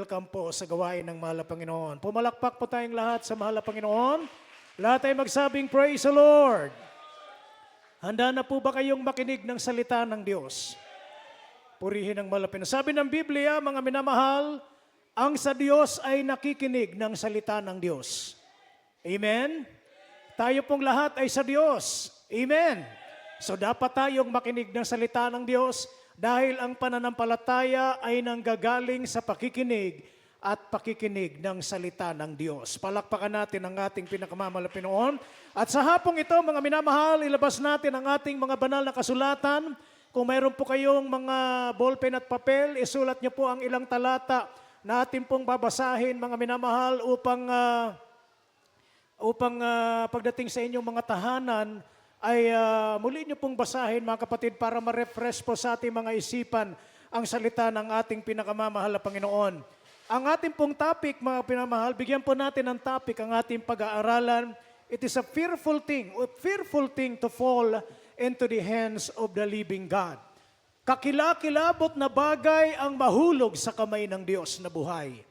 welcome po sa gawain ng mahal na Panginoon. Pumalakpak po tayong lahat sa mahal na Panginoon. Lahat ay magsabing, praise the Lord. Handa na po ba kayong makinig ng salita ng Diyos? Purihin ang mahal na Panginoon. Sabi ng Biblia, mga minamahal, ang sa Diyos ay nakikinig ng salita ng Diyos. Amen? Tayo pong lahat ay sa Diyos. Amen? So dapat tayong makinig ng salita ng Diyos dahil ang pananampalataya ay nanggagaling sa pakikinig at pakikinig ng salita ng Diyos. Palakpakan natin ang ating pinakamamahal na Panginoon. At sa hapong ito, mga minamahal, ilabas natin ang ating mga banal na kasulatan. Kung mayroon po kayong mga ballpen at papel, isulat niyo po ang ilang talata na ating pong babasahin, mga minamahal, upang pagdating sa inyong mga tahanan, ay muli niyo pong basahin, mga kapatid, para ma-refresh po sa ating mga isipan ang salita ng ating pinakamamahal na Panginoon. Ang ating pong topic, mga pinamahal, bigyan po natin ng topic ang ating pag-aaralan. It is a fearful thing to fall into the hands of the living God. Kakilakilabot na bagay ang mahulog sa kamay ng Diyos na buhay.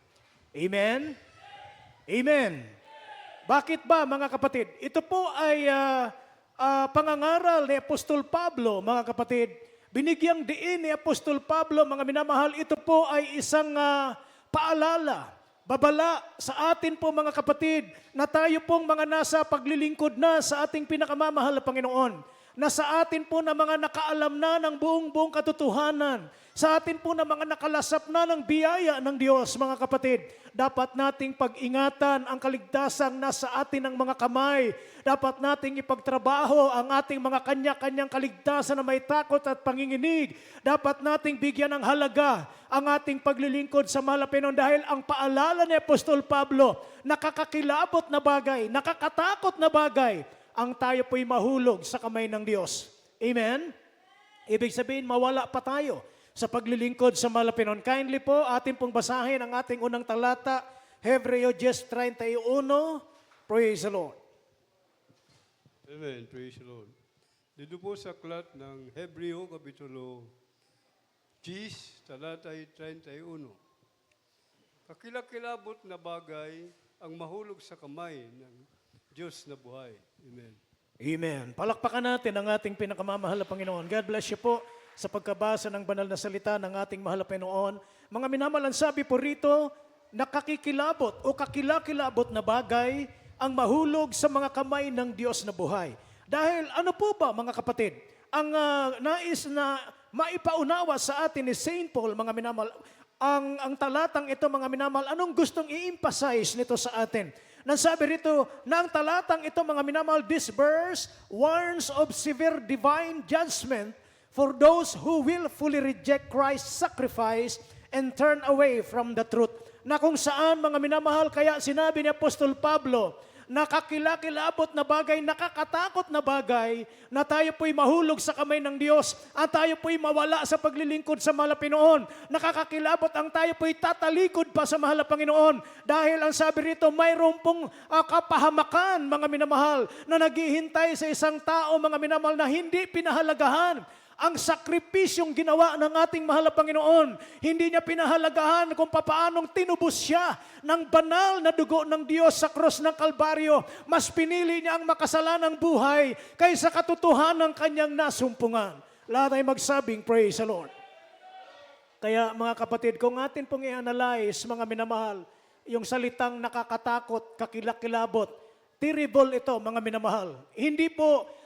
Amen? Amen. Bakit ba, mga kapatid? Ito po ay pangangaral ni Apostol Pablo, mga kapatid. Binigyang diin ni Apostol Pablo, mga minamahal, ito po ay isang paalala, babala sa atin po, mga kapatid, na tayo pong mga nasa paglilingkod na sa ating pinakamamahal na Panginoon, na sa atin po na mga nakaalam na ng buong katotohanan, sa atin po na mga nakalasap na ng biyaya ng Diyos, mga kapatid, dapat nating pag-ingatan ang kaligtasang nasa atin ng mga kamay. Dapat nating ipagtrabaho ang ating mga kanya-kanyang kaligtasan na may takot at panginginig. Dapat nating bigyan ng halaga ang ating paglilingkod sa mahal na Panginoon dahil ang paalala ni Apostol Pablo, nakakakilabot na bagay, nakakatakot na bagay, ang tayo po'y mahulog sa kamay ng Diyos. Amen? Ibig sabihin, mawala pa tayo sa paglilingkod sa mahal na Panginoon. Kindly po, atin pong basahin ang ating unang talata, Hebreo 10:31. Praise the Lord. Amen. Praise the Lord. Dito po sa aklat ng Hebreo, Kapitulo 10, talata 31. Kakilakilabot na bagay ang mahulog sa kamay ng Diyos na buhay. Amen. Amen. Palakpakan natin ang ating pinakamamahal na Panginoon. God bless you po sa pagkabasa ng banal na salita ng ating mahal na Panginoon. Mga minamahal, sabi po rito, nakakikilabot o kakilakilabot na bagay ang mahulog sa mga kamay ng Diyos na buhay. Dahil ano po ba, mga kapatid, ang nais na maipaunawa sa atin ni St. Paul, mga minamahal, ang talatang ito, mga minamahal, anong gustong i-emphasize nito sa atin? Nasabi rito na ang talatang ito, mga minamahal, this verse warns of severe divine judgment for those who willfully reject Christ's sacrifice and turn away from the truth. Na kung saan, mga minamahal, kaya sinabi ni Apostol Pablo, nakakilakilabot na bagay, nakakatakot na bagay, na tayo po'y mahulog sa kamay ng Diyos at tayo po'y mawala sa paglilingkod sa mahal na Panginoon. Nakakakilabot ang tayo po'y tatalikod pa sa mahal na Panginoon. Dahil ang sabi rito, mayroon pong kapahamakan, mga minamahal, na naghihintay sa isang tao, mga minamahal, na hindi pinahalagahan ang sakripisyong ginawa ng ating mahal na Panginoon. Hindi niya pinahalagahan kung papaanong tinubos siya ng banal na dugo ng Diyos sa krus ng Kalbaryo. Mas pinili niya ang makasalanang buhay kaysa katotohanan ng kanyang nasumpungan. Lahat ay magsabing, praise the Lord. Kaya mga kapatid, kung atin pong i-analyze, mga minamahal, yung salitang nakakatakot, kakilakilabot, terrible ito, mga minamahal. Hindi po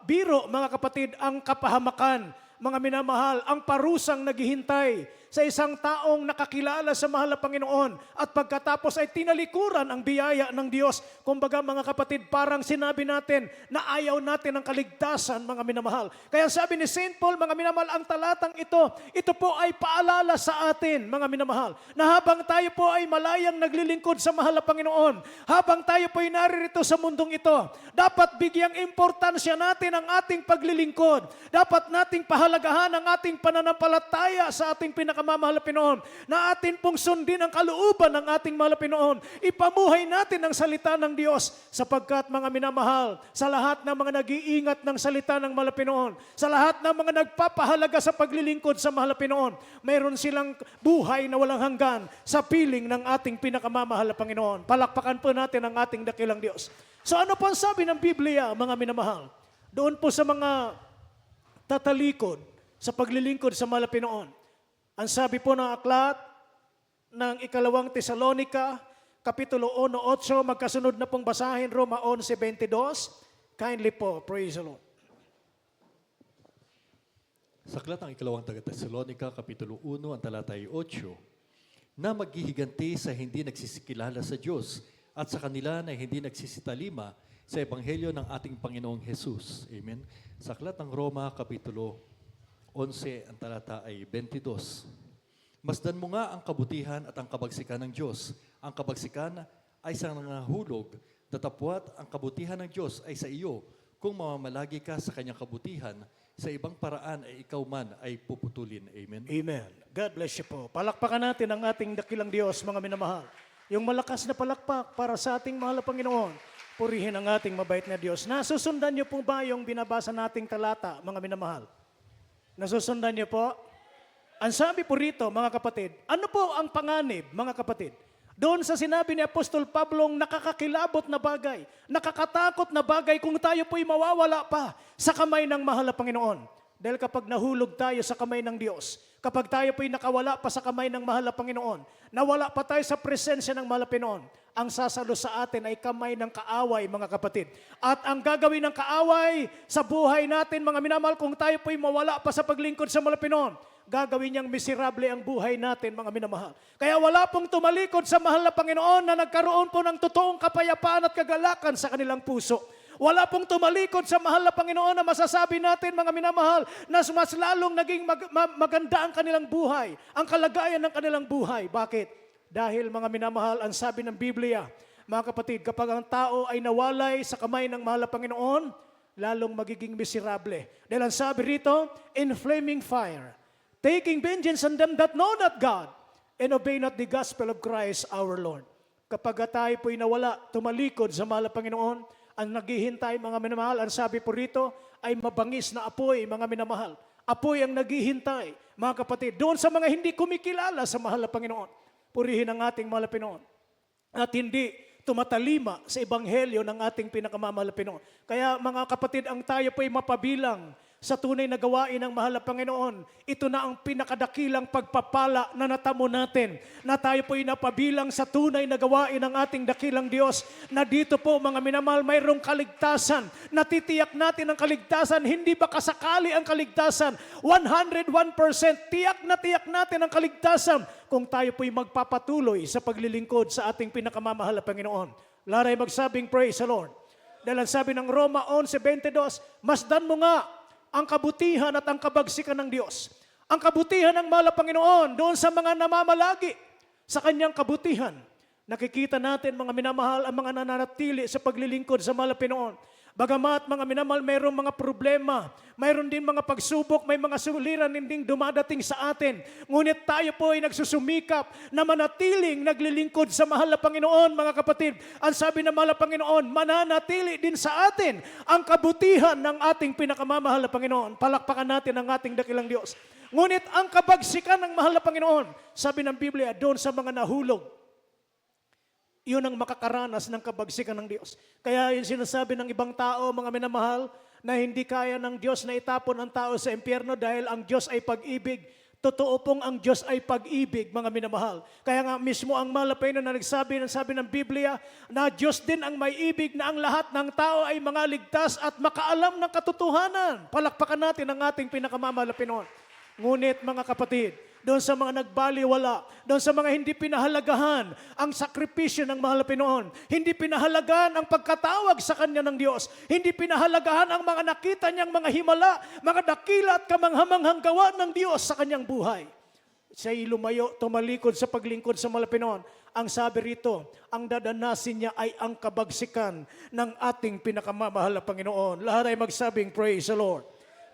biro, mga kapatid, ang kapahamakan, mga minamahal, ang parusang naghihintay sa isang taong nakakilala sa mahal na Panginoon at pagkatapos ay tinalikuran ang biyaya ng Diyos. Kumbaga, mga kapatid, parang sinabi natin na ayaw natin ang kaligtasan, mga minamahal. Kaya sabi ni St. Paul, mga minamahal, ang talatang ito po ay paalala sa atin, mga minamahal, na habang tayo po ay malayang naglilingkod sa mahal na Panginoon, habang tayo po ay naririto sa mundong ito, dapat bigyang importansya natin ang ating paglilingkod. Dapat nating pahalagahan ang ating pananampalataya sa ating pinaka pinakamamahal na Pinoon, na atin pong sundin ang kalooban ng ating mahal na Pinoon. Ipamuhay natin ang salita ng Diyos sapagkat mga minamahal, sa lahat ng mga nag-iingat ng salita ng mahal na Pinoon, sa lahat ng mga nagpapahalaga sa paglilingkod sa mahal na Pinoon, mayroon silang buhay na walang hanggan sa piling ng ating pinakamamahal na Panginoon. Palakpakan po natin ang ating dakilang Diyos. So ano po ang sabi ng Biblia, mga minamahal? Doon po sa mga tatalikod sa paglilingkod sa mahal na Pinoon. Ang sabi po ng aklat ng ikalawang Tesalonica, Kapitulo 1:8, magkasunod na pong basahin, Roma 11:22. Kindly po, praise the Lord. Sa aklat ng ikalawang taga-Tesalonica, Kapitulo 1, ang talata ay 8, na maghihiganti sa hindi nagsisikilala sa Diyos at sa kanila na hindi nagsisitalima sa Ebanghelyo ng ating Panginoong Jesus. Amen. Sa aklat ng Roma, Kapitulo 11, ang talata ay 22. Masdan mo nga ang kabutihan at ang kabagsikan ng Diyos. Ang kabagsikan ay sa nangahulog, datapwat ang kabutihan ng Diyos ay sa iyo. Kung mamamalagi ka sa kanyang kabutihan, sa ibang paraan ay ikaw man ay puputulin. Amen. Amen. God bless you po. Palakpakan natin ang ating dakilang Diyos, mga minamahal. Yung malakas na palakpak para sa ating mahal na Panginoon. Purihin ang ating mabait na Diyos. Nasusundan niyo po ba yung binabasa nating talata, mga minamahal? Nasusundan niyo po? Ang sabi po rito, mga kapatid, ano po ang panganib, mga kapatid? Doon sa sinabi ni Apostol Pablong nakakakilabot na bagay, nakakatakot na bagay kung tayo po'y mawawala pa sa kamay ng mahal na Panginoon. Dahil kapag nahulog tayo sa kamay ng Diyos, kapag tayo po'y nakawala pa sa kamay ng mahal na Panginoon, nawala pa tayo sa presensya ng mahal na Panginoon, ang sasalo sa atin ay kamay ng kaaway, mga kapatid. At ang gagawin ng kaaway sa buhay natin, mga minamahal, kung tayo po'y mawala pa sa paglingkod sa mahal na Panginoon, gagawin niyang miserable ang buhay natin, mga minamahal. Kaya wala pong tumalikod sa mahal na Panginoon na nagkaroon po ng totoong kapayapaan at kagalakan sa kanilang puso. Wala pong tumalikod sa mahal na Panginoon na masasabi natin, mga minamahal, na mas lalong naging maganda ang kanilang buhay, ang kalagayan ng kanilang buhay. Bakit? Dahil, mga minamahal, ang sabi ng Biblia, mga kapatid, kapag ang tao ay nawalay sa kamay ng mahal na Panginoon, lalong magiging miserable. Dahil ang sabi rito, in flaming fire, taking vengeance on them that know not God, and obey not the gospel of Christ our Lord. Kapag tayo po'y nawala, tumalikod sa mahal na Panginoon, ang naghihintay, mga minamahal, ang sabi po rito, ay mabangis na apoy, mga minamahal. Apoy ang naghihintay, mga kapatid, doon sa mga hindi kumikilala sa mahal na Panginoon. Purihin ang ating mahal na Panginoon. At hindi tumatalima sa ebanghelyo ng ating pinakamamahal na Panginoon. Kaya, mga kapatid, ang tayo po'y mapabilang sa tunay na gawain ng mahal na Panginoon. Ito na ang pinakadakilang pagpapala na natamo natin, na tayo po'y napabilang sa tunay na gawain ng ating dakilang Diyos, na dito po, mga minamahal, mayroong kaligtasan. Natitiyak natin ang kaligtasan, hindi ba kasakali ang kaligtasan? 101% tiyak natin ang kaligtasan kung tayo po'y magpapatuloy sa paglilingkod sa ating pinakamamahal na Panginoon. Laray magsabing, praise the Lord. Dahil ang sabi ng Roma 11:22, masdan mo nga ang kabutihan at ang kabagsikan ng Diyos. Ang kabutihan ng mahal na Panginoon doon sa mga namamalagi sa kanyang kabutihan. Nakikita natin, mga minamahal, ang mga nananatili sa paglilingkod sa mahal na Panginoon. Bagamat, mga minamahal, mayroong mga problema, mayroon din mga pagsubok, may mga suliran hindi dumadating sa atin. Ngunit tayo po ay nagsusumikap na manatiling naglilingkod sa mahal na Panginoon, mga kapatid. Ang sabi ng mahal na Panginoon, mananatili din sa atin ang kabutihan ng ating pinakamamahal na Panginoon. Palakpakan natin ang ating dakilang Diyos. Ngunit ang kabagsikan ng mahal na Panginoon, sabi ng Biblia, doon sa mga nahulog, yun ang makakaranas ng kabagsikan ng Diyos. Kaya yung sinasabi ng ibang tao, mga minamahal, na hindi kaya ng Diyos na itapon ang tao sa impyerno dahil ang Diyos ay pag-ibig. Totoo pong ang Diyos ay pag-ibig, mga minamahal. Kaya nga mismo ang mahal na Panginoon na nagsabi ng Biblia na Diyos din ang may ibig, na ang lahat ng tao ay mga ligtas at makaalam ng katotohanan. Palakpakan natin ang ating pinakamamahal na Panginoon. Ngunit, mga kapatid, doon sa mga nagbaliwala, doon sa mga hindi pinahalagahan ang sakripisyo ng mahal na Panginoon, hindi pinahalagahan ang pagkatawag sa Kanya ng Diyos, hindi pinahalagahan ang mga nakita niyang mga himala, mga dakila at kamanghamanghang gawa ng Diyos sa kanyang buhay. Siya'y lumayo, tumalikod sa paglingkod sa mahal na Panginoon. Ang sabi rito, ang dadanasin niya ay ang kabagsikan ng ating pinakamamahal na Panginoon. Lahat ay magsabing, praise the Lord.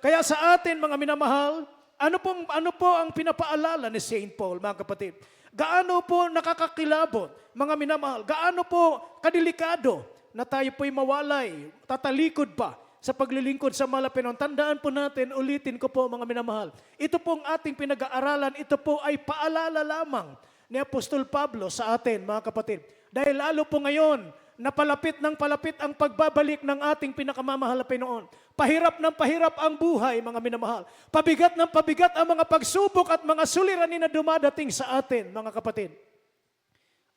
Kaya sa atin, mga minamahal, ano po ang pinapaalala ni St. Paul, mga kapatid? Gaano po nakakakilabot, mga minamahal? Gaano po kadelikado na tayo po'y mawalay, tatalikod pa sa paglilingkod sa mahal na Panginoon? Tandaan po natin, ulitin ko po, mga minamahal. Ito pong ating pinag-aaralan, ito po ay paalala lamang ni Apostol Pablo sa atin, mga kapatid. Dahil lalo po ngayon, napalapit ng palapit ang pagbabalik ng ating pinakamamahal na Panginoon. Pahirap ng pahirap ang buhay, mga minamahal. Pabigat ng pabigat ang mga pagsubok at mga suliranin na dumadating sa atin, mga kapatid.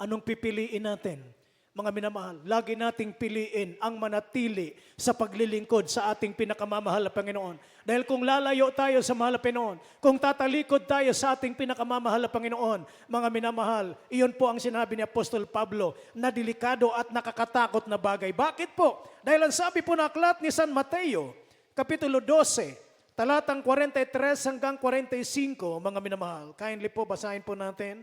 Anong pipiliin natin? Mga minamahal, lagi nating piliin ang manatili sa paglilingkod sa ating pinakamamahal na Panginoon. Dahil kung lalayo tayo sa mahal na Panginoon, kung tatalikod tayo sa ating pinakamamahal na Panginoon, mga minamahal, iyon po ang sinabi ni Apostol Pablo na delikado at nakakatakot na bagay. Bakit po? Dahil ang sabi po na aklat ni San Mateo, Kapitulo 12, talatang 43 hanggang 45, mga minamahal. Kindly po, basahin po natin.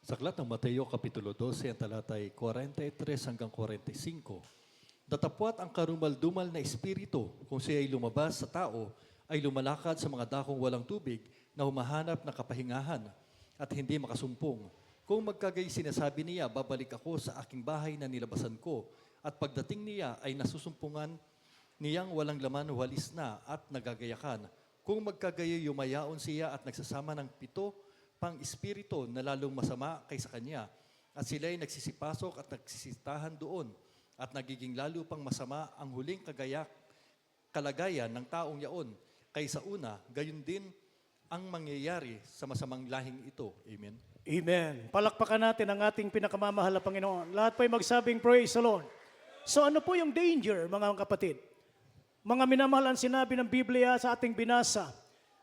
Sa aklat ng Mateo, Kapitulo 12, ang talatay 43 hanggang 45. Datapwat ang karumal-dumal na espiritu kung siya ay lumabas sa tao, ay lumalakad sa mga dakong walang tubig na humahanap ng kapahingahan at hindi makasumpong. Kung magkagay sinasabi niya, babalik ako sa aking bahay na nilabasan ko, at pagdating niya ay nasusumpungan niyang walang laman, walis na at nagagayakan. Kung magkagay yumayaon siya at nagsasama ng 7 pang espiritu na lalong masama kaysa kanya, at sila'y nagsisipasok at nagsisitahan doon, at nagiging lalo pang masama ang huling kalagayan ng taong yaon kaysa una, gayon din ang mangyayari sa masamang lahing ito. Amen. Amen. Palakpakan natin ang ating pinakamamahal na Panginoon. Lahat po'y magsabing praise the Lord. So ano po yung danger, mga kapatid? Mga minamahal, ang sinabi ng Biblia sa ating binasa,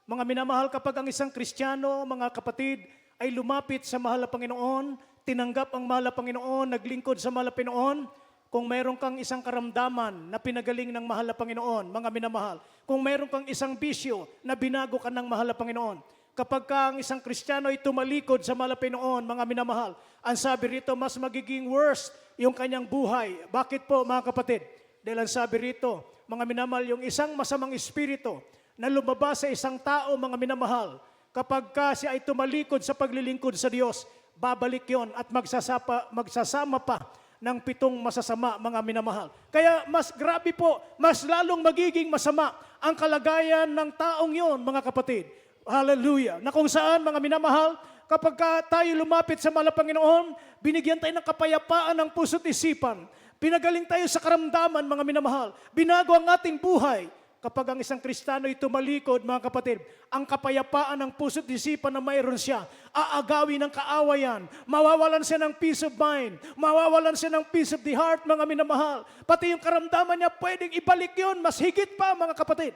mga minamahal, kapag ang isang Kristiyano, mga kapatid, ay lumapit sa mahal na Panginoon, tinanggap ang mahal na Panginoon, naglingkod sa mahal na Panginoon, kung meron kang isang karamdaman na pinagaling ng mahal na Panginoon, mga minamahal, kung meron kang isang bisyo na binago ka ng mahal na Panginoon, kapag ka ang isang Kristiyano ay tumalikod sa mahal na Panginoon, mga minamahal, ang sabi rito, mas magiging worse yung kanyang buhay. Bakit po, mga kapatid? Dahil ang sabi rito, mga minamahal, yung isang masamang espiritu na lumabas sa isang tao, mga minamahal, kapag ka siya ay tumalikod sa paglilingkod sa Diyos, babalik yon at magsasama pa ng 7 masasama, mga minamahal. Kaya mas grabe po, mas lalong magiging masama ang kalagayan ng taong yon, mga kapatid. Hallelujah. Na kung saan, mga minamahal, kapag ka tayo lumapit sa mahal na Panginoon, binigyan tayo ng kapayapaan ng puso't isipan. Pinagaling tayo sa karamdaman, mga minamahal. Binago ang ating buhay. Kapag ang isang Kristiyano ay tumalikod, mga kapatid, ang kapayapaan ng puso't isipan na mayroon siya, aagawin ng kaawayan, mawawalan siya ng peace of mind, mawawalan siya ng peace of the heart, mga minamahal. Pati yung karamdaman niya, pwedeng ibalik yun, mas higit pa, mga kapatid.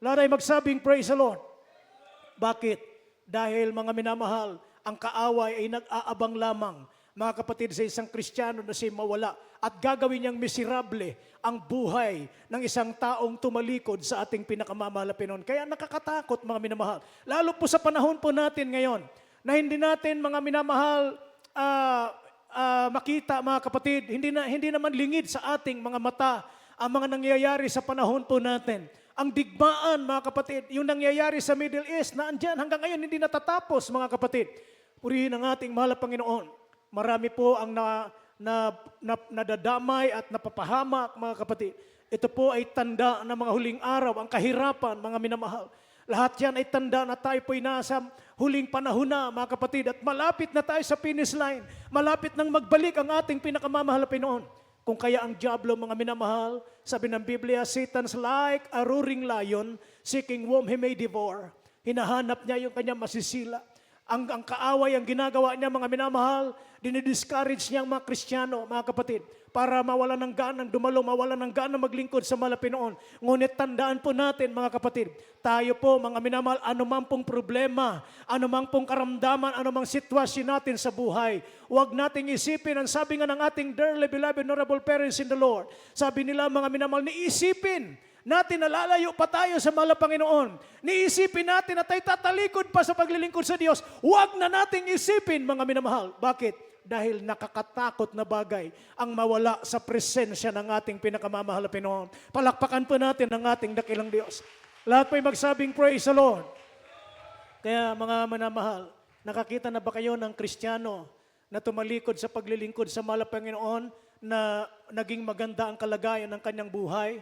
Lahat ay magsabing, praise the Lord. Bakit? Dahil, mga minamahal, ang kaaway ay nag-aabang lamang, mga kapatid, sa isang Kristiyano na siya mawala at gagawin niyang miserable ang buhay ng isang taong tumalikod sa ating pinakamamahal na Panginoon. Kaya nakakatakot, mga minamahal. Lalo po sa panahon po natin ngayon, na hindi natin, mga minamahal, makita, mga kapatid, hindi naman lingid sa ating mga mata ang mga nangyayari sa panahon po natin. Ang digmaan, mga kapatid, yung nangyayari sa Middle East, na andyan hanggang ngayon hindi natatapos, mga kapatid. Purihin ang ating mahal na Panginoon. Marami po ang nadadamay at napapahamak, mga kapatid. Ito po ay tanda ng mga huling araw, ang kahirapan, mga minamahal. Lahat yan ay tanda na tayo po'y nasa huling panahon na, mga kapatid, at malapit na tayo sa finish line. Malapit nang magbalik ang ating pinakamamahal na Panginoon. Kung kaya ang diablo, mga minamahal, sabi ng Biblia, Satan's like a roaring lion, seeking whom he may devour. Hinahanap niya yung kanya masisila. Ang kaaway, ang ginagawa niya, mga minamahal, dinidiscourage niya ang mga Kristiyano, mga kapatid, para mawalan ng ganang dumalo, mawalan ng ganang maglingkod sa mahal na Panginoon. Ngunit tandaan po natin, mga kapatid, tayo po, mga minamahal, anumang pong problema, anumang pong karamdaman, anumang sitwasyon natin sa buhay, huwag nating isipin, ang sabi nga ng ating dearly beloved honorable parents in the Lord, sabi nila, mga minamahal, niisipin natin na lalayo pa tayo sa mahal na Panginoon. Niisipin natin na tayo tatalikod pa sa paglilingkod sa Diyos. Huwag na nating isipin, mga minamahal. Bakit? dahil nakakatakot na bagay ang mawala sa presensya ng ating pinakamamahal na Pinoon. Palakpakan po natin ang ating dakilang Diyos. Lahat po'y magsabing praise the Lord. Kaya mga manamahal, nakakita na ba kayo ng Kristiyano na tumalikod sa paglilingkod sa mahal na Panginoon na naging maganda ang kalagayan ng kanyang buhay?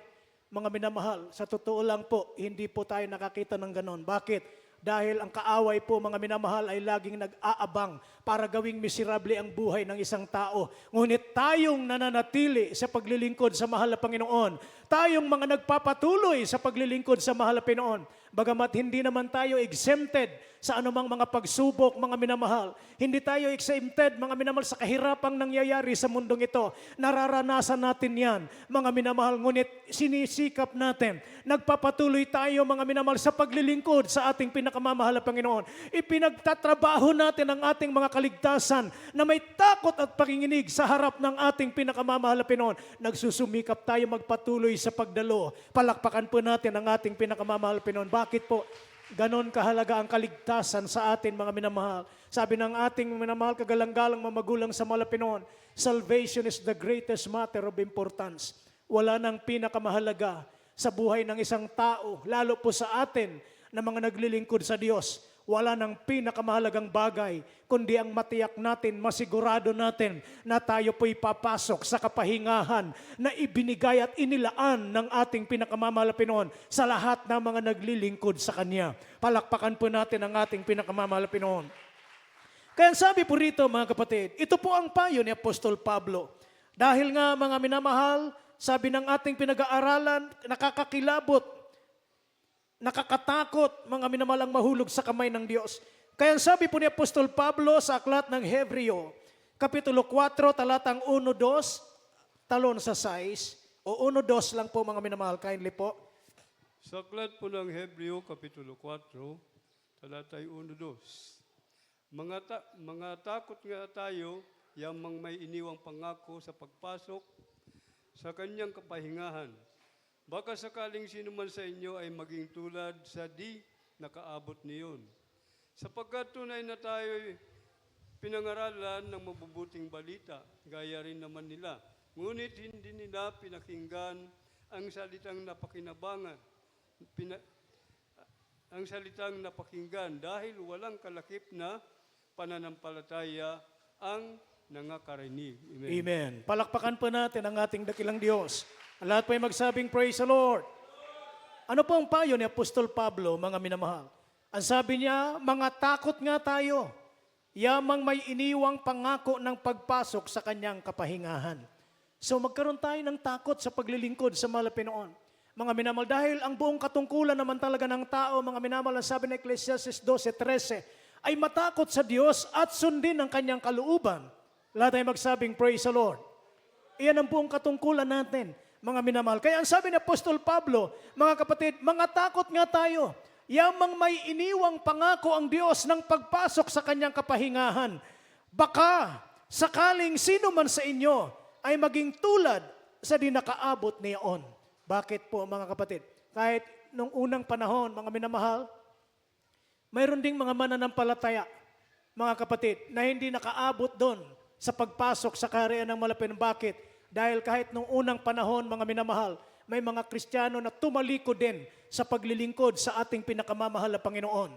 Mga minamahal, sa totoo lang po, hindi po tayo nakakita ng ganon. Bakit? Dahil ang kaaway po, mga minamahal, ay laging nag-aabang para gawing miserable ang buhay ng isang tao. Ngunit tayong nananatili sa paglilingkod sa mahal na Panginoon, tayong mga nagpapatuloy sa paglilingkod sa mahal na Panginoon, bagamat hindi naman tayo exempted sa anumang mga pagsubok, mga minamahal. Hindi tayo exempted, mga minamahal, sa kahirapang nangyayari sa mundong ito. Nararanasan natin yan, mga minamahal, ngunit sinisikap natin. Nagpapatuloy tayo, mga minamahal, sa paglilingkod sa ating pinakamamahal na Panginoon. Ipinagtatrabaho natin ang ating mga kaligtasan na may takot at pakinginig sa harap ng ating pinakamamahal na Panginoon. Nagsusumikap tayo magpatuloy sa pagdalo. Palakpakan po natin ang ating pinakamamahal na Panginoon. Bakit po? Ganon kahalaga ang kaligtasan sa atin, mga minamahal. Sabi ng ating minamahal, kagalang-galang mamagulang sa mahal na Panginoon, salvation is the greatest matter of importance. Wala nang pinakamahalaga sa buhay ng isang tao, lalo po sa atin na mga naglilingkod sa Diyos. Wala nang pinakamahalagang bagay, kundi ang matiyak natin, masigurado natin na tayo po'y papasok sa kapahingahan na ibinigay at inilaan ng ating pinakamamahal na Panginoon sa lahat ng mga naglilingkod sa Kanya. Palakpakan po natin ang ating pinakamamahal na Panginoon. Kaya sabi po rito, mga kapatid, ito po ang payo ni Apostol Pablo. Dahil nga, mga minamahal, sabi ng ating pinag-aaralan, nakakakilabot, nakakatakot, mga minamalang mahulog sa kamay ng Diyos. Kaya sabi po ni Apostol Pablo sa aklat ng Hebreo, Kapitulo 4, talatang 1-2, talon sa 6, o 1-2 lang po, mga minamahal, kindly po. Sa aklat po ng Hebreo, Kapitulo 4, talatay 1-2. Mga takot nga tayo, yamang may iniwang pangako sa pagpasok sa kanyang kapahingahan. Baka sakaling sino man sa inyo ay maging tulad sa di nakaabot niyon. Sapagkat tunay na tayo'y pinangaralan ng mabubuting balita, gaya rin naman nila. Ngunit hindi nila pinakinggan ang salitang napakinabangan. Ang salitang napakinggan dahil walang kalakip na pananampalataya ang nangakarinig. Amen. Amen. Palakpakan po natin ang ating dakilang Diyos. Ang lahat po ay magsabing, praise the Lord. Ano po ang payo ni Apostol Pablo, mga minamahal? Ang sabi niya, mga takot nga tayo, yamang may iniwang pangako ng pagpasok sa kanyang kapahingahan. So magkaroon tayo ng takot sa paglilingkod sa mahal na Panginoon. Mga minamahal, dahil ang buong katungkulan naman talaga ng tao, mga minamahal, ang sabi ng Ecclesiastes 12:13, ay matakot sa Diyos at sundin ang kanyang kalooban. Lahat ay magsabing, praise the Lord. Iyan ang buong katungkulan natin, mga minamahal. Kaya ang sabi ni Apostol Pablo, mga kapatid, mga takot nga tayo, yamang may iniwang pangako ang Diyos ng pagpasok sa kanyang kapahingahan. Baka sakaling sino man sa inyo ay maging tulad sa di nakaabot niyon. Bakit po, mga kapatid? Kahit nung unang panahon, mga minamahal, mayroon ding mga mananampalataya, mga kapatid, na hindi nakaabot doon sa pagpasok sa kaharian ng malapit. Bakit? Dahil kahit nung unang panahon, mga minamahal, may mga Kristiyano na tumalikod din sa paglilingkod sa ating pinakamamahal na Panginoon.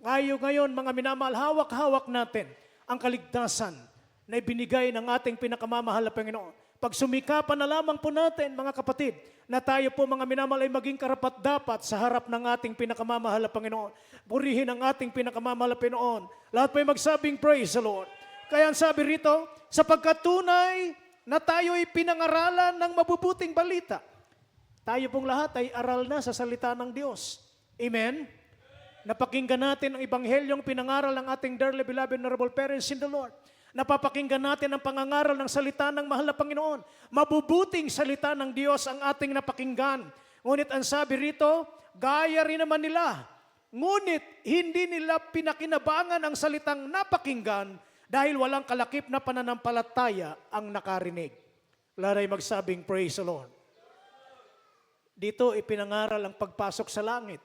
Ngayon, mga minamahal, hawak-hawak natin ang kaligtasan na ibinigay ng ating pinakamamahal na Panginoon. Pag sumikapan na lamang po natin, mga kapatid, na tayo po, mga minamahal, ay maging karapat-dapat sa harap ng ating pinakamamahal na Panginoon. Purihin ang ating pinakamamahal na Panginoon. Lahat po ay magsabing, praise the Lord. Kaya ang sabi rito, sapagkat tunay na tayo'y pinangaralan ng mabubuting balita. Tayo pong lahat ay aral na sa salita ng Diyos. Amen? Napakinggan natin ang ebanghelyong pinangaral ng ating dearly beloved honorable parents in the Lord. Napapakinggan natin ang pangangaral ng salita ng mahal na Panginoon. Mabubuting salita ng Diyos ang ating napakinggan. Ngunit ang sabi rito, gaya rin naman nila. Ngunit hindi nila pinakinabangan ang salitang napakinggan dahil walang kalakip na pananampalataya ang nakarinig. Laray magsabing, praise the Lord. Dito ipinangaral ang pagpasok sa langit.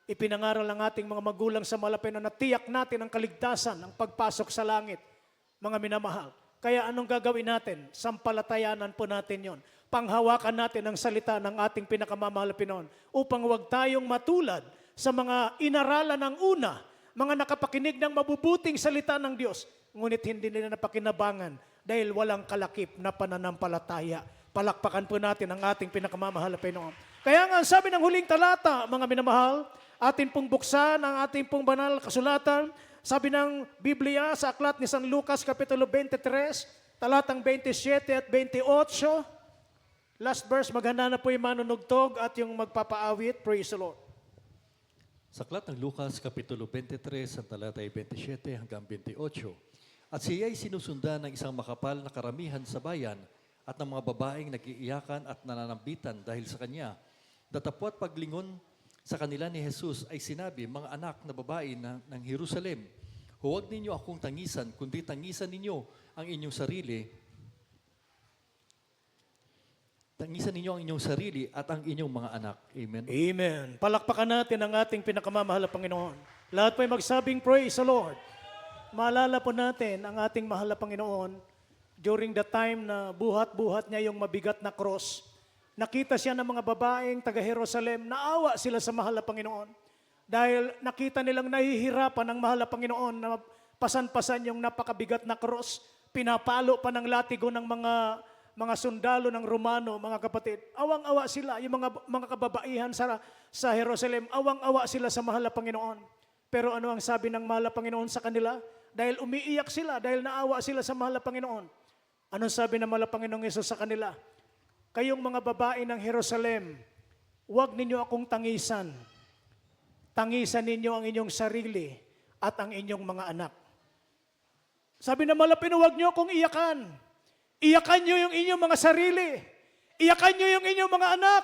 Ipinangaral ng ating mga magulang sa malapit na tiyak natin ang kaligtasan, ang pagpasok sa langit. Mga minamahal, Kaya anong gagawin natin? Sampalatayanan po natin yon. Panghawakan natin ang salita ng ating pinakamamahal na Pinoon upang huwag tayong matulad sa mga inaralan ng una, mga nakapakinig ng mabubuting salita ng Diyos, ngunit hindi nila napakinabangan dahil walang kalakip na pananampalataya. Palakpakan po natin ang ating pinakamamahal na Pinoon. Kaya nga, sabi ng huling talata, mga minamahal, atin pong buksan ang ating pong banal kasulatan. Sabi ng Biblia sa aklat ni San Lucas, Kapitulo 23, talatang 27 at 28. Last verse, maghanda na po yung manunugtog at yung magpapaawit. Praise the Lord. Sa aklat ng Lucas, Kapitulo 23, ang talatay 27 hanggang 28. At siya ay sinusundan ng isang makapal na karamihan sa bayan at ng mga babaeng nag-iiyakan at nananambitan dahil sa kanya. Datapwat paglingon sa kanila ni Jesus ay sinabi, mga anak na babae ng Jerusalem, huwag ninyo akong tangisan, kundi tangisan ninyo ang inyong sarili. Tangisan ninyo ang inyong sarili at ang inyong mga anak. Amen. Amen. Palakpakan natin ang ating pinakamamahal na Panginoon. Lahat po ay magsabing, praise the Lord. Maalala po natin ang ating mahal na Panginoon during the time na buhat-buhat niya yung mabigat na cross. Nakita siya ng mga babaeng taga-Jerusalem, naawa sila sa mahal na Panginoon. Dahil nakita nilang nahihirapan ang mahal na Panginoon na pasan-pasan yung napakabigat na cross. Pinapalo pa ng latigo ng mga sundalo ng Romano, mga kapatid. Awang-awa sila, yung mga kababaihan sa Jerusalem, awang-awa sila sa mahal na Panginoon. Pero ano ang sabi ng mahal na Panginoon sa kanila? Dahil umiiyak sila, dahil naawa sila sa mahal na Panginoon. Anong sabi ng mahal na Panginoong Yesus sa kanila? Kayong mga babae ng Jerusalem, huwag ninyo akong tangisan. Tangisan ninyo ang inyong sarili at ang inyong mga anak. Sabi ng mahal na Panginoon, huwag nyo akong iyakan. Iyakan nyo yung inyong mga sarili. Iyakan nyo yung inyong mga anak.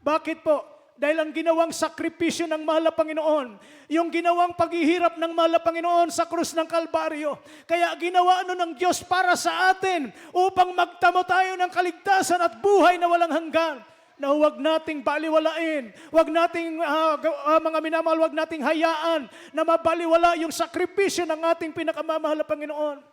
Bakit po? Dahil ang ginawang sakripisyo ng mahal na Panginoon, yung ginawang paghihirap ng mahal na Panginoon sa krus ng Kalbaryo, kaya ginawa ng Diyos para sa atin upang magtamo tayo ng kaligtasan at buhay na walang hanggan, na huwag nating baliwalain, huwag nating, mga minamahal, huwag nating hayaan na mabaliwala yung sakripisyo ng ating pinakamamahal na Panginoon.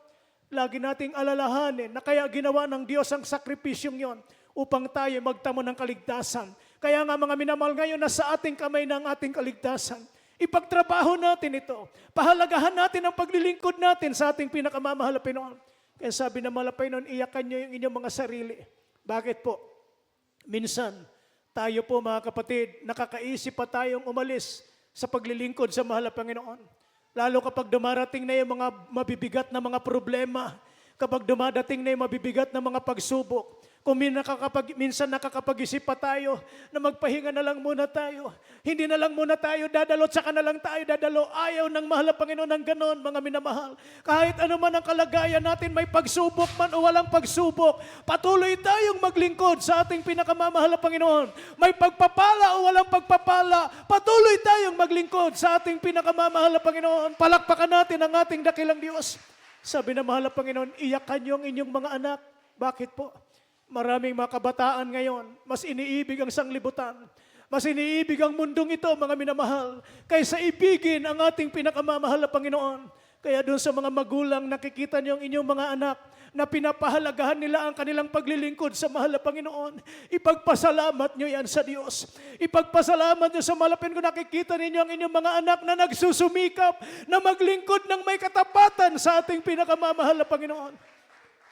Lagi nating alalahanin na kaya ginawa ng Diyos ang sakripisyong yon upang tayo magtamo ng kaligtasan. Kaya nga mga minamahal, ngayon nasa ating kamay ng ating kaligtasan. Ipagtrabaho natin ito. Pahalagahan natin ang paglilingkod natin sa ating pinakamamahal na Panginoon. Kaya sabi ng mahal na Panginoon, iyakan nyo yung inyong mga sarili. Bakit po? Minsan, tayo po mga kapatid, nakakaisip pa tayong umalis sa paglilingkod sa mahal na Panginoon. Lalo kapag dumarating na yung mga mabibigat na mga problema, kapag dumadating na yung mabibigat na mga pagsubok, kung minsan nakakapag-isip pa tayo na magpahinga na lang muna tayo. Hindi na lang muna tayo dadalo, tsaka na lang tayo dadalo. Ayaw ng mahal na Panginoon ng ganon, mga minamahal. Kahit ano man ang kalagayan natin, may pagsubok man o walang pagsubok, patuloy tayong maglingkod sa ating pinakamamahal na Panginoon. May pagpapala o walang pagpapala, patuloy tayong maglingkod sa ating pinakamamahal na Panginoon. Palakpakan natin ang ating dakilang Diyos. Sabi ng mahal na Panginoon, iyakan niyo ang inyong mga anak. Bakit po? Maraming mga kabataan ngayon, mas iniibig ang sanglibutan. Mas iniibig ang mundong ito, mga minamahal, kaysa ibigin ang ating pinakamamahal na Panginoon. Kaya doon sa mga magulang, nakikita niyo ang inyong mga anak na pinapahalagahan nila ang kanilang paglilingkod sa mahal na Panginoon. Ipagpasalamat niyo yan sa Diyos. Ipagpasalamat niyo sa mahal na Panginoon. Nakikita ninyo ang inyong mga anak na nagsusumikap na maglingkod ng may katapatan sa ating pinakamamahal na Panginoon.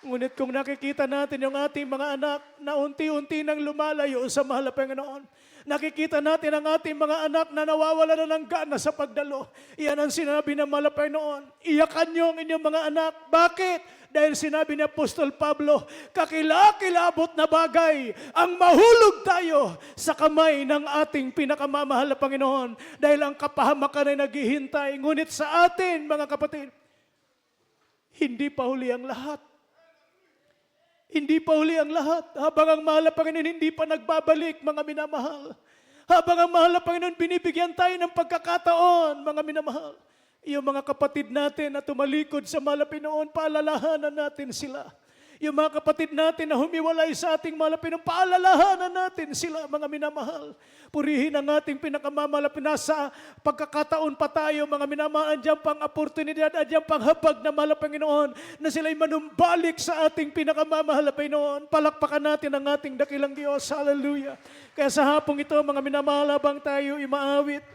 Ngunit kung nakikita natin yung ating mga anak na unti-unti nang lumalayo sa mahal na Panginoon, nakikita natin ang ating mga anak na nawawala na ng gana sa pagdalo. Iyan ang sinabi ng mahal na Panginoon. Iyakan niyo ang inyong mga anak. Bakit? Dahil sinabi ni Apostol Pablo, kakilakilabot na bagay ang mahulog tayo sa kamay ng ating pinakamamahal na Panginoon. Dahil ang kapahamakan ay naghihintay. Ngunit sa atin, mga kapatid, hindi pa huli ang lahat. Hindi pa huli ang lahat. Habang ang mahal na Panginoon hindi pa nagbabalik, mga minamahal. Habang ang mahal na Panginoon binibigyan tayo ng pagkakataon, mga minamahal. Yung mga kapatid natin na tumalikod sa mahal na Panginoon, paalalahanan natin sila. Yung mga kapatid natin na humiwalay sa ating malapit, paalalahanan natin sila, mga minamahal. Purihin ang ating pinakamamalapi. Nasa pagkakataon pa tayo, mga minamahal, andyan pang oportunidad, andyan pang habag na mahal na Panginoon, na sila'y manumbalik sa ating pinakamamahal na Panginoon. Palakpakan natin ang ating dakilang Diyos. Hallelujah. Kaya sa hapong ito, mga minamahal, habang tayo imaawit,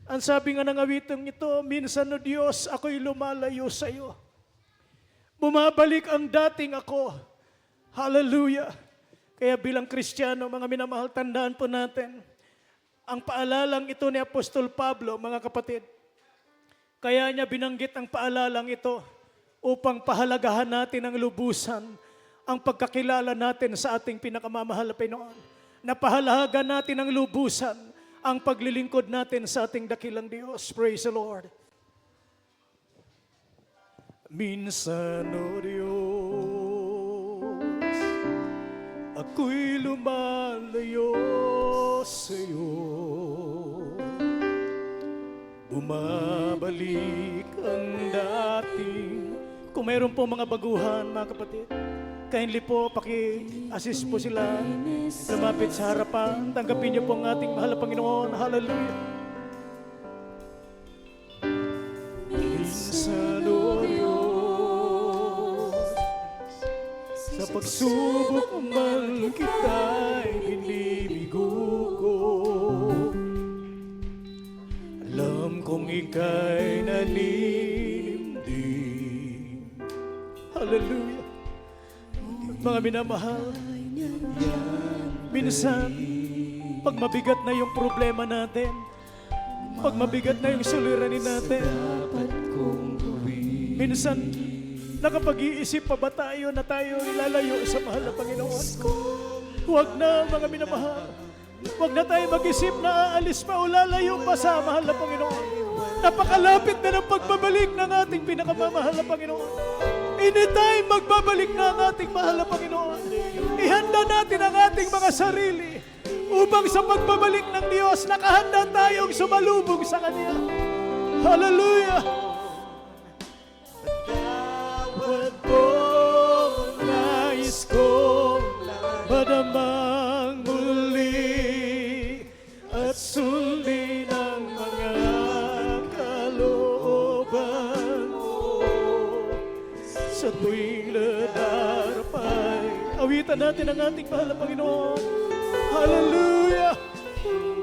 ang sabi nga ng awitong ito, minsan, O Diyos, ako'y lumalayo sa iyo. Bumabalik ang dating ako. Hallelujah. Kaya bilang Kristiyano, mga minamahal, tandaan po natin, ang paalalang ito ni Apostol Pablo, mga kapatid, kaya niya binanggit ang paalalang ito upang pahalagahan natin ang lubusan, ang pagkakilala natin sa ating pinakamamahal na Panginoon. Napahalagan natin ang lubusan, ang paglilingkod natin sa ating dakilang Diyos. Praise the Lord. Minsan, O Diyos, ako'y lumalayo sa iyo. Bumabalik ang dating. Kung mayroon po mga baguhan, mga kapatid, kindly po, paki-assist po sila. Lumapit sa harapan. Tanggapin niyo po ang ating mahal na Panginoon. Hallelujah. Minsan, O Diyos, sa pagsubok man kita'y binibigo ko. Alam kong ika'y naninimdim. Hallelujah. Mga minamahal, minsan, pag mabigat na yung problema natin, pag mabigat na yung suliranin natin, minsan, nakapag-iisip pa ba tayo na tayo ilalayo sa mahal na Panginoon? Huwag na, mga minamahal. Huwag na tayo mag-isip na aalis pa o lalayo pa sa mahal na Panginoon. Napakalapit na ng pagbabalik ng ating pinakamamahal na Panginoon. Anytime magbabalik na ang ating mahal na Panginoon. Ihanda natin ang ating mga sarili upang sa pagbabalik ng Diyos, nakahanda tayong sumalubog sa Kanya. Hallelujah! Patawad po, nais kong madamang muli at sundin ang mga kalooban mo. Sa tuwing ladarapay, awitan natin ang ating mahal na Panginoon. Hallelujah!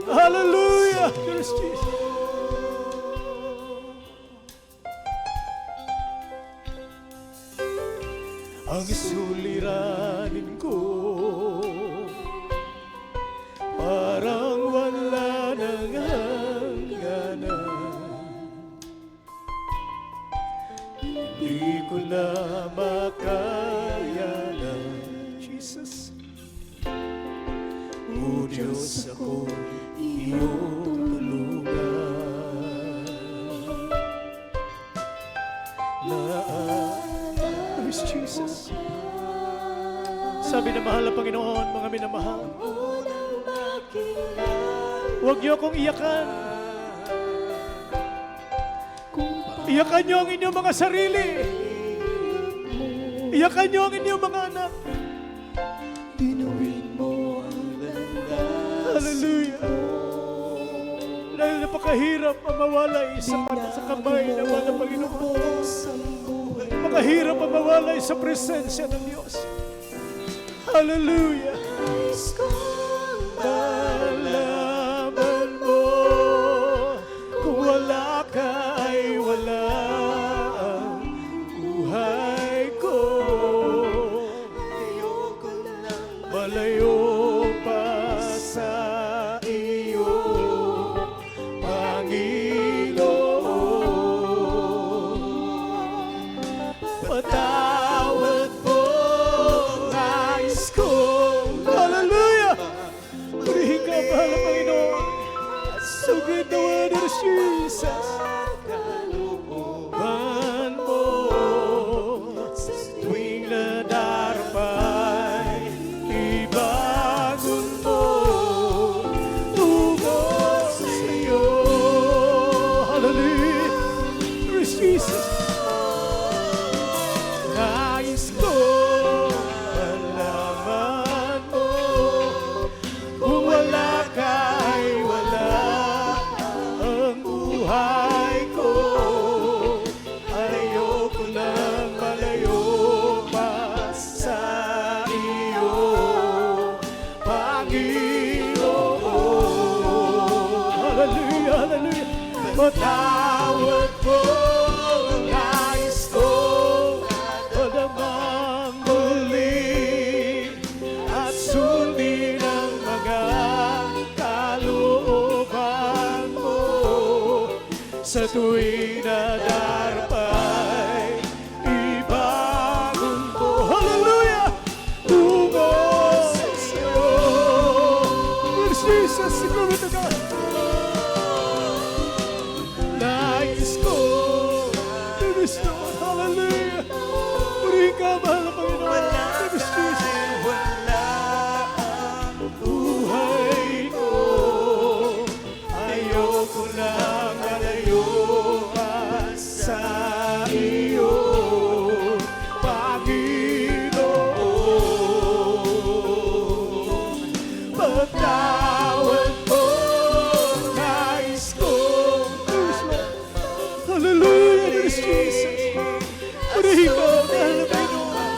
Hallelujah! Christ Jesus. Ang suliranin ko parang wala nang hangganan. Hindi ko na makayanan, Jesus. O Diyos, ako iyong tulungan. Praise Jesus. Sabi na mahal na Panginoon, mga minamahal, huwag niyo akong iyakan. Iyakan niyo ang inyong mga sarili. Iyakan niyo ang inyong mga anak. Hallelujah. Dahil napakahirap ang mawalay sa kamay ng mga Panginoon. Napakahirap ang mawalay sa presensya ng Diyos. Hallelujah. Malaman mo, kung wala ka ay wala ang buhay ko. Malayo pa sa iyo, Panginoon. Patawad po, nais ko. Hallelujah! Purihin ka, mahal na Panginoon. So great the word is Jesus. Kalooban mo, sa tuwing nadarapay, ibagon mo, tungo sa iyo. Hallelujah! Praise Jesus. Nais ko tuwing nadarapay, ibangon ko. Hallelujah! Tungkol sa'yo. Lord Jesus, glory to God. Nais ko, Lord, hallelujah. Purihin ka, mahal na Panginoon. Lord Jesus. Buhay ko, ayoko nang malayo pa sa iyo, Panginoon. Pagtawad mo, nais ko. Hallelujah, Lord Jesus. Purihin ka, mahal na Panginoon.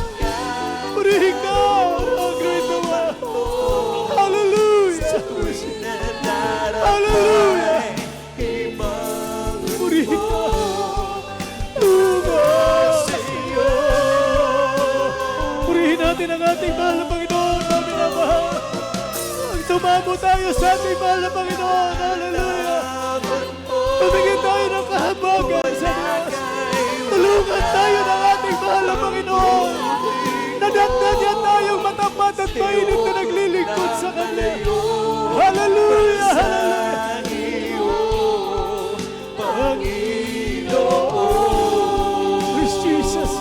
Purihin ka, ang great na one. Hallelujah. Hallelujah. Purihin ka. Tungkol sa iyo. Purihin natin ang ating mahal na Panginoon, na minamahal. Ang tumamo tayo sa ating mahal na Panginoon. Hallelujah. Tumingin tayo ng kahabagan sa Diyos. Tulungan tayo ng ating mahal na Panginoon. Nadatnan niya tayong matapat at mainit na naglilingkod sa Kanya. Hallelujah! Hallelujah! Panginoon! Praise Jesus!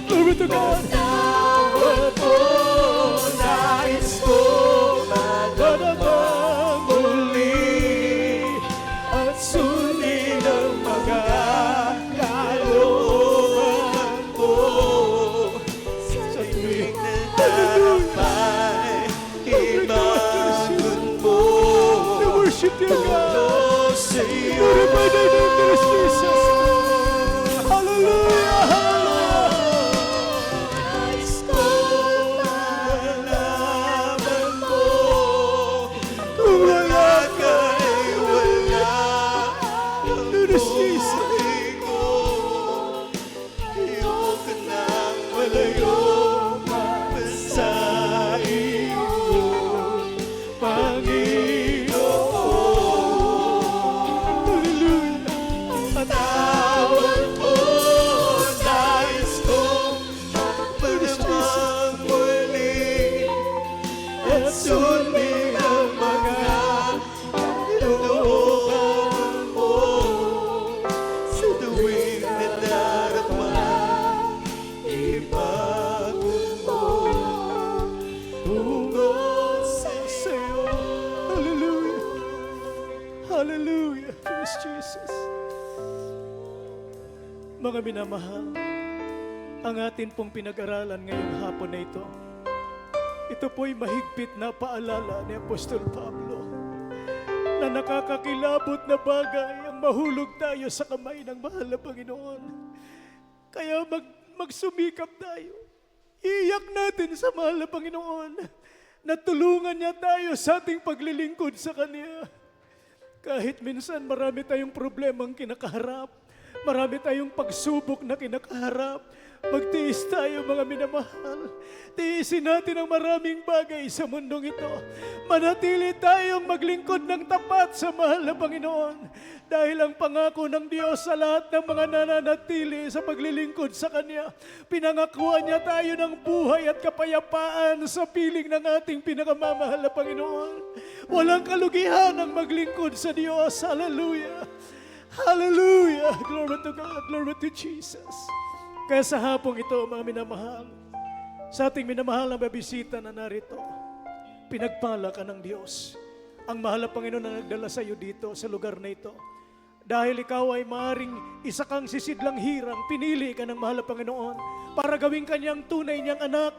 Glory to God! Tawad mo, nais ko magdamang muli at sundin ang mga kalooban mo. Sa tuwing nadarapay, ibangon mo. We worship you, God. Glorify thy name, Lord Jesus. Hallelujah, hallelujah. Nais ko malaman mo, kung wala ka ay wala. Lord Jesus. Ayoko nang malayo pa sa iyo, Panginoon. Hallelujah. Patawad mo, nais kong magdamang muli at sundin ang mga kalooban mo. Sa tuwing nadarama, ibangon mo tungkol sa'yo. Hallelujah! Hallelujah! Praise Jesus! Mga minamahal, ang atin pong pinag-aralan ngayong hapon na ito po'y mahigpit na paalala ni Apostol Pablo na nakakakilabot na bagay ang mahulog tayo sa kamay ng mahal na Panginoon. Kaya magsumikap tayo. Iyak natin sa mahal na Panginoon na tulungan niya tayo sa ating paglilingkod sa Kanya. Kahit minsan marami tayong problemang kinakaharap, marami tayong pagsubok na kinakaharap, magtiis tayo mga minamahal. Tiisin natin ang maraming bagay sa mundong ito. Manatili tayong maglingkod ng tapat sa mahal na Panginoon. Dahil ang pangako ng Diyos sa lahat ng mga nananatili sa paglilingkod sa Kanya, pinangakuan niya tayo ng buhay at kapayapaan sa piling ng ating pinakamamahal na Panginoon. Walang kalugihan ang maglingkod sa Diyos. Hallelujah! Hallelujah! Glory to God! Glory to Jesus! Kaya sa hapong ito, mga minamahal, sa ating minamahal na babisita na narito, pinagpala ka ng Diyos. Ang mahal na Panginoon na nagdala sa iyo dito, sa lugar na ito. Dahil ikaw ay maaring isa kang sisidlang hirang, pinili ka ng mahal na Panginoon para gawing kanyang tunay niyang anak.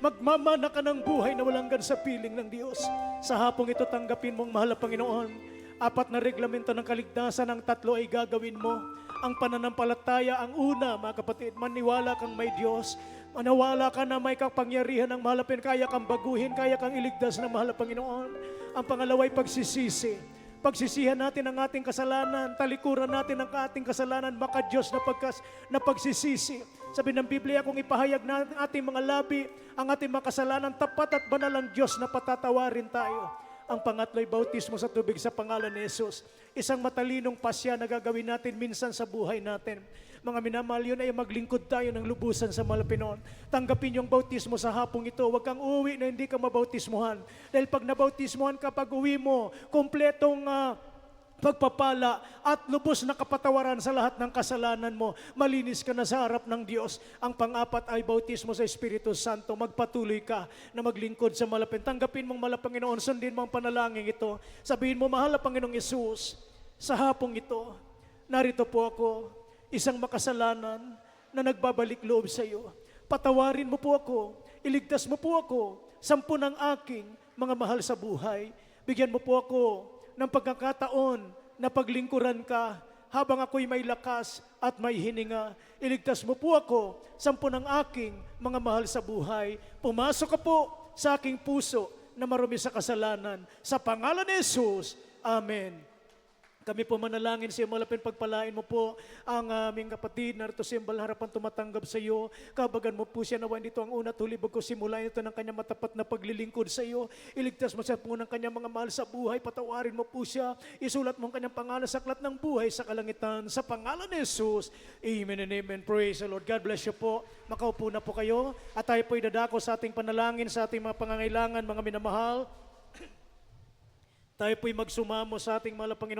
Magmamana ka ng buhay na walang gan sa piling ng Diyos. Sa hapong ito, tanggapin mong mahal na Panginoon. 4 na reglamento ng kaligtasan, ang 3 ay gagawin mo. Ang pananampalataya, ang una, mga kapatid, maniwala kang may Diyos. Manawala ka na may kapangyarihan ng mahal na Panginoon. Kaya kang baguhin, kaya kang iligtas ng mahal na Panginoon. Ang pangalawa ay pagsisisi. Pagsisihan natin ang ating kasalanan, talikuran natin ang ating kasalanan, maka Diyos na pagsisisi. Sabi ng Biblia, kung ipahayag natin ating mga labi, ang ating mga kasalanan, tapat at banal ang Diyos na patatawarin tayo. Ang pangatlo'y bautismo sa tubig sa pangalan ni Jesus. Isang matalinong pasya na gagawin natin minsan sa buhay natin. Mga minamahal, yun ay maglingkod tayo ng lubusan sa Malapinon. Tanggapin yung bautismo sa hapong ito. Huwag kang uuwi na hindi ka mabautismuhan. Dahil pag nabautismuhan ka, pag uwi mo, kompletong pagpapala at lubos na kapatawaran sa lahat ng kasalanan mo. Malinis ka na sa harap ng Diyos. Ang pang-apat ay bautismo sa Espiritu Santo. Magpatuloy ka na maglingkod sa malapin. Tanggapin mong mahal Panginoon, sundin mo ang panalangin ito. Sabihin mo, mahal na Panginoong Yesus, sa hapong ito, narito po ako, isang makasalanan na nagbabalik loob sa iyo. Patawarin mo po ako, iligtas mo po ako, 10 ng aking mga mahal sa buhay. Bigyan mo po ako ng pagkakataon na paglingkuran ka habang ako'y may lakas at may hininga. Iligtas mo po ako, 10 ng aking mga mahal sa buhay. Pumasok ka po sa aking puso na marumi sa kasalanan. Sa pangalan ni Jesus, Amen. Kami po manalangin sa iyo, malapit pagpalain mo po ang aming kapatid na rito sa iyong harapan tumatanggap sa iyo. Kabagan mo po siya na dito ang una tulibag ko simula ito ng kanyang matapat na paglilingkod sa iyo. Iligtas mo siya po ng kanyang mga mahal sa buhay. Patawarin mo po siya. Isulat mo ang kanyang pangalan sa aklat ng buhay sa kalangitan. Sa pangalan ni Jesus, Amen and Amen. Praise the Lord. God bless you po. Makaupo na po kayo. At tayo po idadako sa ating panalangin, sa ating mga pangangailangan, mga minamahal. Tayo po'y magsumamo sa ating mahal na Panginoon.